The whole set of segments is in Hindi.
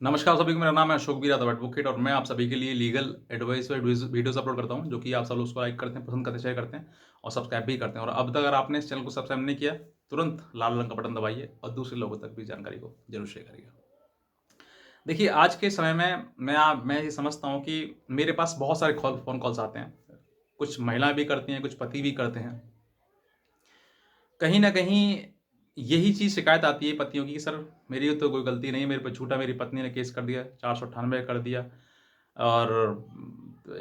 नमस्कार सभी को, मेरा नाम है अशोक बीरा द एडवोकेट और मैं आप सभी के लिए लीगल एडवाइस और वीडियोस अपलोड करता हूं, जो कि आप सब उसको लाइक करते हैं, पसंद करते हैं, शेयर करते हैं और सब्सक्राइब भी करते हैं। और अब तक अगर आपने इस चैनल को सब्सक्राइब नहीं किया, तुरंत लाल रंग का बटन दबाइए और दूसरे लोगों तक भी जानकारी को जरूर शेयर करिएगा। देखिए, आज के समय में मैं ये समझता हूँ कि मेरे पास बहुत सारे फ़ोन कॉल्स आते हैं। कुछ महिलाएं भी करती हैं, कुछ पति भी करते हैं। कहीं न कहीं यही चीज़ शिकायत आती है पतियों की कि सर, मेरी तो कोई गलती नहीं है, मेरे पे झूठा मेरी पत्नी ने केस कर दिया, 498 कर दिया और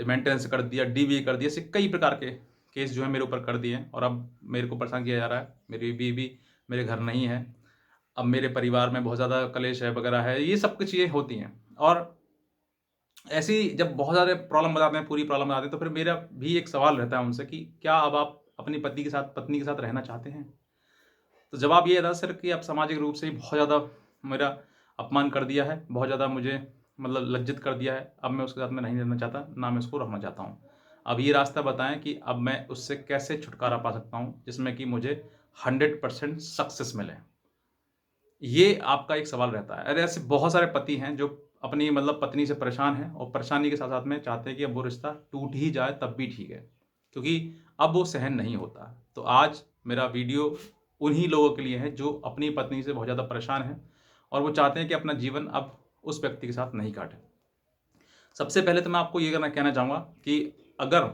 मेंटेनेंस कर दिया, डीवीए कर दिया, ऐसे कई प्रकार के केस जो है मेरे ऊपर कर दिए हैं और अब मेरे को परेशान किया जा रहा है। मेरी बीवी मेरे घर नहीं है, अब मेरे परिवार में बहुत ज़्यादा कलेश है वगैरह है, ये सब कुछ चीज़ें होती हैं। और ऐसी जब बहुत सारे प्रॉब्लम बताते हैं, पूरी प्रॉब्लम बताते हैं, तो फिर मेरा भी एक सवाल रहता है उनसे कि क्या अब आप अपनी पत्नी के साथ रहना चाहते हैं? तो जवाब ये था सर कि अब सामाजिक रूप से ही बहुत ज़्यादा मेरा अपमान कर दिया है, बहुत ज़्यादा मुझे मतलब लज्जित कर दिया है। अब मैं उसके साथ में नहीं रहना चाहता, ना मैं उसको रखना चाहता हूँ। अब ये रास्ता बताएँ कि अब मैं उससे कैसे छुटकारा पा सकता हूँ, जिसमें कि मुझे 100% सक्सेस मिले? ये आपका एक सवाल रहता है। अरे, ऐसे बहुत सारे पति हैं जो अपनी मतलब पत्नी से परेशान हैं और परेशानी के साथ-साथ में चाहते हैं कि अब वो रिश्ता टूट ही जाए तब भी ठीक है, क्योंकि अब वो सहन नहीं होता। तो आज मेरा वीडियो उन्हीं लोगों के लिए है जो अपनी पत्नी से बहुत ज़्यादा परेशान हैं और वो चाहते हैं कि अपना जीवन अब उस व्यक्ति के साथ नहीं काटें। सबसे पहले तो मैं आपको ये कहना चाहूँगा कि अगर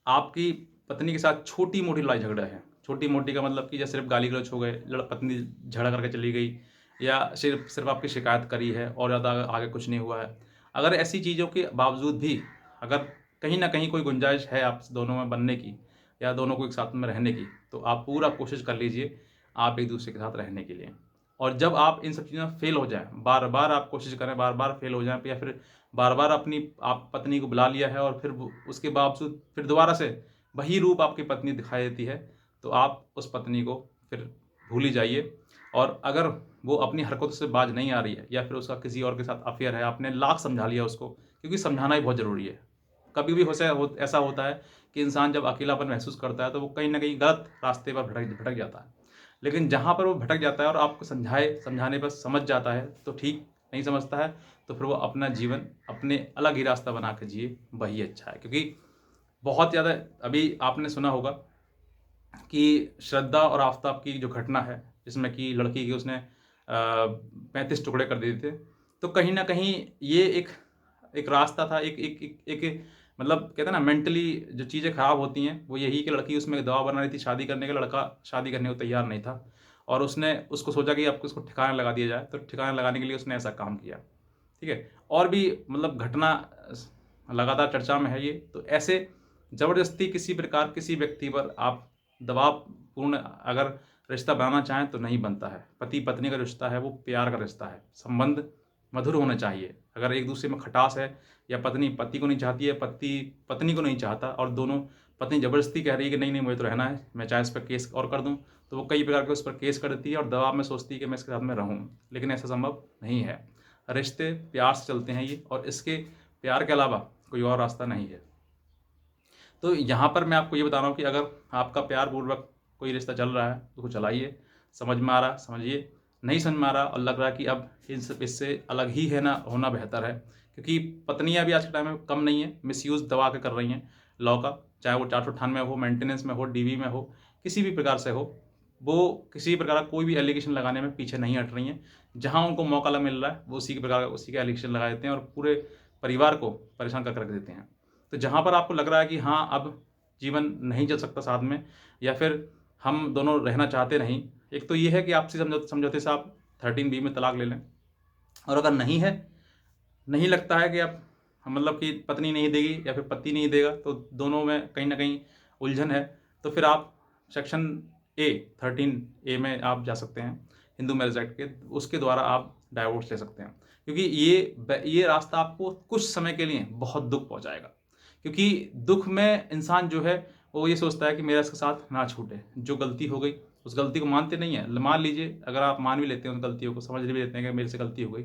आपकी पत्नी के साथ छोटी-मोटी लड़ाई-झगड़ा है, छोटी-मोटी का मतलब कि जैसे सिर्फ़ गाली-गलौच हो गए, पत्नी झगड़ा करके चली गई या सिर्फ़ सिर्फ़ आपकी शिकायत करी है और ज़्यादा आगे कुछ नहीं हुआ है। अगर ऐसी चीज़ों के बावजूद भी अगर कहीं न कहीं कोई गुंजाइश है आप दोनों में बनने की या दोनों को एक साथ में रहने की, तो आप पूरा कोशिश कर लीजिए आप एक-दूसरे के साथ रहने के लिए। और जब आप इन सब चीज़ों में फ़ेल हो जाएँ, बार-बार आप कोशिश करें, बार-बार फ़ेल हो जाएँ या फिर बार-बार अपनी आप पत्नी को बुला लिया है और फिर वो उसके बावजूद फिर दोबारा से वही रूप आपकी पत्नी दिखाई देती है, तो आप उस पत्नी को फिर भूल ही जाइए। और अगर वो अपनी हरकतों से बाज नहीं आ रही है या फिर उसका किसी और के साथ अफ़ेयर है, आपने लाख समझा लिया उसको, क्योंकि समझाना ही बहुत ज़रूरी है। कभी भी ऐसा होता है कि इंसान जब अकेलापन महसूस करता है, तो वो कहीं न कहीं गलत रास्ते पर भटक भटक जाता है। लेकिन जहाँ पर वो भटक जाता है और आपको समझाने पर समझ जाता है, तो ठीक, नहीं समझता है, तो फिर वो अपना जीवन अपने अलग ही रास्ता बना के जिए, वही अच्छा है। क्योंकि बहुत ज़्यादा अभी आपने सुना होगा कि श्रद्धा और आफ़ताब की जो घटना है, जिसमें कि लड़की के उसने 35 टुकड़े कर दिए थे। तो कहीं न कहीं ये एक एक रास्ता था, एक एक एक एक मतलब कहते हैं ना, मेंटली जो चीज़ें ख़राब होती हैं, वो यही कि लड़की उसमें दबाव बना रही थी शादी करने का, लड़का शादी करने को तैयार नहीं था। और उसने उसको सोचा कि अब इसको ठिकाने लगा दिया जाए, तो ठिकाने लगाने के लिए उसने ऐसा काम किया। ठीक है? और भी मतलब घटना लगातार चर्चा में है ये। तो ऐसे ज़बरदस्ती किसी प्रकार किसी व्यक्ति पर आप दबावपूर्ण अगर रिश्ता बनाना चाहें तो नहीं बनता है। पति-पत्नी का रिश्ता है वो प्यार का रिश्ता है। संबंध मधुर होने चाहिए। अगर एक-दूसरे में खटास है या पत्नी पति को नहीं चाहती है, पति पत्नी को नहीं चाहता और दोनों पत्नी ज़बरदस्ती कह रही है कि नहीं, नहीं मुझे तो रहना है, मैं चाहे इस पे केस और कर दूँ, तो वो कई प्रकार के उस पर केस कर देती है और दबाव में सोचती है कि मैं इसके साथ में रहूँ। लेकिन ऐसा संभव नहीं है। रिश्ते प्यार से चलते हैं ये, और इसके प्यार के अलावा कोई और रास्ता नहीं है। तो यहाँ पर मैं आपको ये बता रहा हूँ कि अगर आपका प्यारपूर्वक कोई रिश्ता चल रहा है, तो उसको चलाइए, समझ में आ रहा समझिए, नहीं समझ में आ रहा और लग रहा है कि अब इससे अलग ही है ना होना बेहतर है। क्योंकि पत्नियाँ भी आज के टाइम में कम नहीं है, मिसयूज़ दबा के कर रही हैं लॉ का, चाहे वो 498 हो, मेंटेनेंस में हो, डीवी में हो, किसी भी प्रकार से हो, वो किसी भी प्रकार का कोई भी एलिगेशन लगाने में पीछे नहीं हट रही हैं। जहाँ उनको मौका मिल रहा है, वो उसी के एलिगेशन लगा देते हैं और पूरे परिवार को परेशान करके रख देते हैं। तो जहाँ पर आपको लग रहा है कि हाँ, अब जीवन नहीं चल सकता साथ में या फिर हम दोनों रहना चाहते नहीं, एक तो ये है कि आपसी समझौते से आप 13B में तलाक ले लें। और अगर नहीं है, नहीं लगता है कि आप मतलब कि पत्नी नहीं देगी या फिर पति नहीं देगा, तो दोनों में कहीं न कहीं उलझन है, तो फिर आप सेक्शन 13A में आप जा सकते हैं, हिंदू मैरेज एक्ट के, उसके द्वारा आप डाइवोर्स ले सकते हैं। क्योंकि ये रास्ता आपको कुछ समय के लिए बहुत दुःख पहुँचाएगा। क्योंकि दुःख में इंसान जो है, वो ये सोचता है कि मेरा इसके साथ ना छूटे। जो गलती हो गई, उस गलती को मानते नहीं हैं। मान लीजिए, अगर आप मान भी लेते हैं उन गलतियों को, समझ भी लेते हैं कि मेरे से गलती हो गई,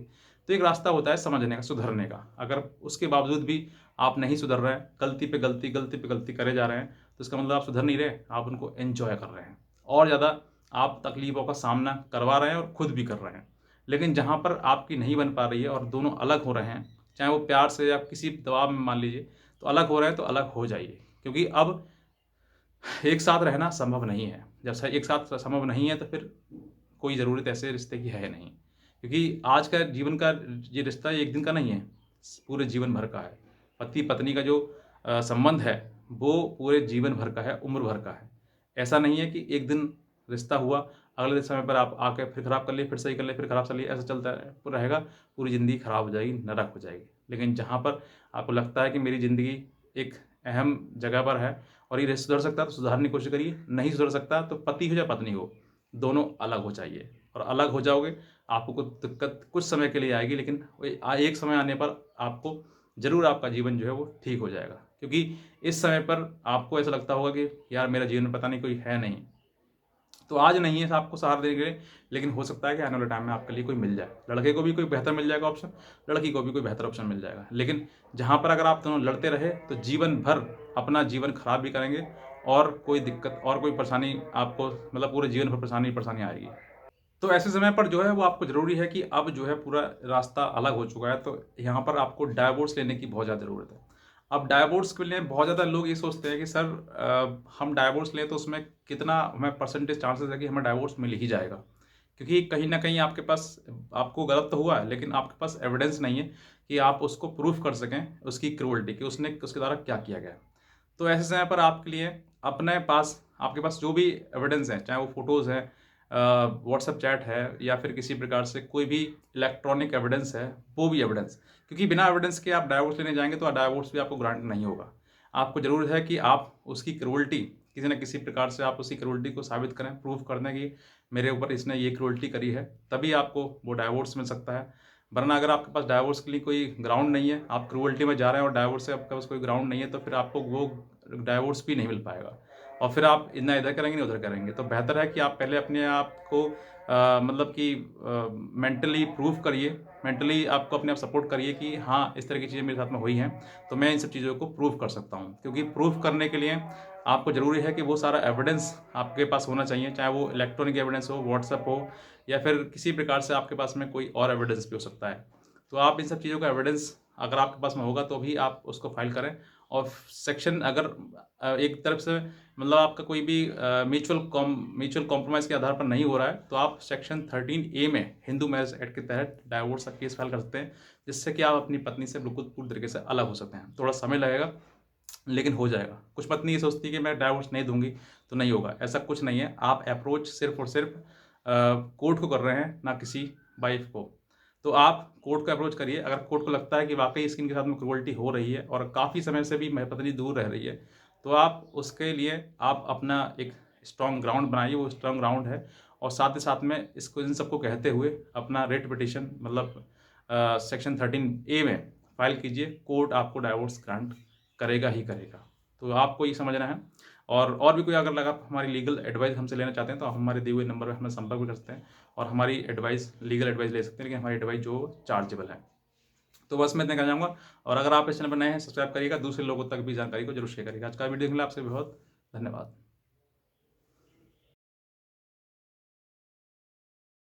तो एक रास्ता होता है समझने का, सुधरने का। अगर उसके बावजूद भी आप नहीं सुधर रहे हैं, गलती पे गलती करे जा रहे हैं, तो इसका मतलब आप सुधर नहीं रहे, आप उनको एन्जॉय कर रहे हैं। और ज़्यादा आप तकलीफ़ों का सामना करवा रहे हैं और खुद भी कर रहे हैं। लेकिन जहाँ पर आपकी नहीं बन पा रही है और दोनों अलग हो रहे हैं, चाहे वो प्यार से या किसी दबाव में मान लीजिए, तो अलग हो रहे हैं तो अलग हो जाइए। क्योंकि अब एक साथ रहना संभव नहीं है। जब स एक साथ संभव नहीं है तो फिर कोई ज़रूरत ऐसे रिश्ते की है नहीं। क्योंकि आज का जीवन का ये रिश्ता एक दिन का नहीं है, पूरे जीवन भर का है। पति-पत्नी का जो संबंध है, वो पूरे जीवन भर का है, उम्र भर का है। ऐसा नहीं है कि एक दिन रिश्ता हुआ, अगले समय पर आप आके फिर खराब कर लिए, फिर सही कर लिए, फिर खराब कर लिए, ऐसा चलता रहेगा, पूरी ज़िंदगी खराब हो जाएगी, नरक हो जाएगी। लेकिन जहाँ पर आपको लगता है कि मेरी ज़िंदगी एक अहम जगह पर है और ये सुधर सकता है तो सुधारने की कोशिश करिए, नहीं सुधर सकता तो पति हो या पत्नी हो, दोनों अलग हो जाइए। और अलग हो जाओगे, आपको कुछ दिक्कत कुछ समय के लिए आएगी, लेकिन एक समय आने पर आपको ज़रूर आपका जीवन जो है वो ठीक हो जाएगा। क्योंकि इस समय पर आपको ऐसा लगता होगा कि यार मेरा जीवन में पता नहीं कोई है नहीं। तो आज नहीं है आपको सहारा देने के लिए, लेकिन हो सकता है कि आने वाले टाइम में आपके लिए कोई मिल जाए। लड़के को भी कोई बेहतर मिल जाएगा ऑप्शन, लड़की को भी कोई बेहतर ऑप्शन मिल जाएगा। लेकिन जहाँ पर अगर आप दोनों लड़ते रहे तो जीवन भर अपना जीवन खराब भी करेंगे और कोई दिक्कत और कोई परेशानी आपको मतलब पूरे जीवन भर परेशानी आएगी। तो ऐसे समय पर जो है वो आपको ज़रूरी है कि अब जो है पूरा रास्ता अलग हो चुका है, तो यहाँ पर आपको डाइवोर्स लेने की बहुत ज़्यादा ज़रूरत है। अब डाइवोर्स के लिए बहुत ज़्यादा लोग ये सोचते हैं कि सर हम डाइवोर्स लें तो उसमें कितना हमें परसेंटेज चांसेस है कि हमें डाइवोर्स मिल ही जाएगा। क्योंकि कहीं न कहीं आपके पास आपको गलत तो हुआ है, लेकिन आपके पास एविडेंस नहीं है कि आप उसको प्रूफ़ कर सकें उसकी क्रूरटी कि उसने उसके द्वारा क्या किया गया है। तो ऐसे समय पर आपके लिए अपने पास आपके पास जो भी एविडेंस हैं, चाहे वो फ़ोटोज़ हैं, व्हाट्सएप चैट है या फिर किसी प्रकार से कोई भी इलेक्ट्रॉनिक एविडेंस है, वो भी एविडेंस। क्योंकि बिना एविडेंस के आप डाइवोर्स लेने जाएँगे तो डाइवोर्स भी आपको ग्रांट नहीं होगा। आपको ज़रूरत है कि आप उसकी क्रूरटी किसी न किसी प्रकार से आप उसकी क्रूरटी को साबित करें, प्रूफ़ कर दें कि मेरे ऊपर इसने ये क्रूरटी करी है, तभी आपको वो डाइवोर्स मिल सकता है। वरना अगर आपके पास डाइवोर्स के लिए कोई ग्राउंड नहीं है, आप क्रूरटी में जा रहे हैं और डाइवोर्स से आपके पास कोई ग्राउंड नहीं है, तो फिर आपको वो डाइवोर्स भी नहीं मिल पाएगा। और फिर आप ना इधर करेंगे ना उधर करेंगे। तो बेहतर है कि आप पहले अपने आप को मतलब कि मेंटली प्रूव करिए, मेंटली आपको अपने आप सपोर्ट करिए कि हाँ, इस तरह की चीज़ें मेरे साथ में हुई हैं, तो मैं इन सब चीज़ों को प्रूव कर सकता हूँ। क्योंकि प्रूव करने के लिए आपको ज़रूरी है कि वो सारा एविडेंस आपके पास होना चाहिए, चाहे वो इलेक्ट्रॉनिक एविडेंस हो, व्हाट्सएप हो या फिर किसी प्रकार से आपके पास में कोई और एविडेंस भी हो सकता है। तो आप इन सब चीज़ों का एविडेंस अगर आपके पास में होगा तो भी आप उसको फाइल करें। और सेक्शन अगर एक तरफ से मतलब आपका कोई भी म्यूचुअल कॉम्प्रोमाइज़ के आधार पर नहीं हो रहा है, तो आप सेक्शन 13A में हिंदू मैरिज एक्ट के तहत डाइवोर्स का केस फाइल कर सकते हैं, जिससे कि आप अपनी पत्नी से बिल्कुल पूरी तरीके से अलग हो सकते हैं। थोड़ा समय लगेगा, लेकिन हो जाएगा। कुछ पत्नी ये सोचती है कि मैं डाइवोर्स नहीं दूँगी, तो नहीं होगा, ऐसा कुछ नहीं है। आप अप्रोच सिर्फ़ और सिर्फ़ कोर्ट को कर रहे हैं, ना किसी वाइफ़ को। तो आप कोर्ट को अप्रोच करिए, अगर कोर्ट को लगता है कि वाक़ई इसकी इनके साथ में क्रूरल्टी हो रही है और काफ़ी समय से भी पत्नी दूर रह रही है, तो आप उसके लिए आप अपना एक स्ट्रॉन्ग ग्राउंड बनाइए, वो स्ट्रॉन्ग ग्राउंड है। और साथ ही साथ में इसको इन सबको कहते हुए अपना रिट पिटीशन मतलब सेक्शन 13A में फाइल कीजिए, कोर्ट आपको डाइवोर्स ग्रांट करेगा ही करेगा। तो आपको ये समझना है। और भी कोई अगर लगा हमारी लीगल एडवाइस हमसे लेना चाहते हैं तो आप हमारे दिए हुए नंबर पे हमें संपर्क भी कर सकते हैं और हमारी एडवाइस लीगल एडवाइस ले सकते हैं, लेकिन हमारी एडवाइस जो चार्जेबल है। तो बस मैं इतना कहना चाहूँगा। और अगर आप इस चैनल पर नए हैं, सब्सक्राइब करिएगा, दूसरे लोगों तक भी जानकारी को जरूर शेयर करिएगा। आज का वीडियो के लिए आपसे बहुत धन्यवाद।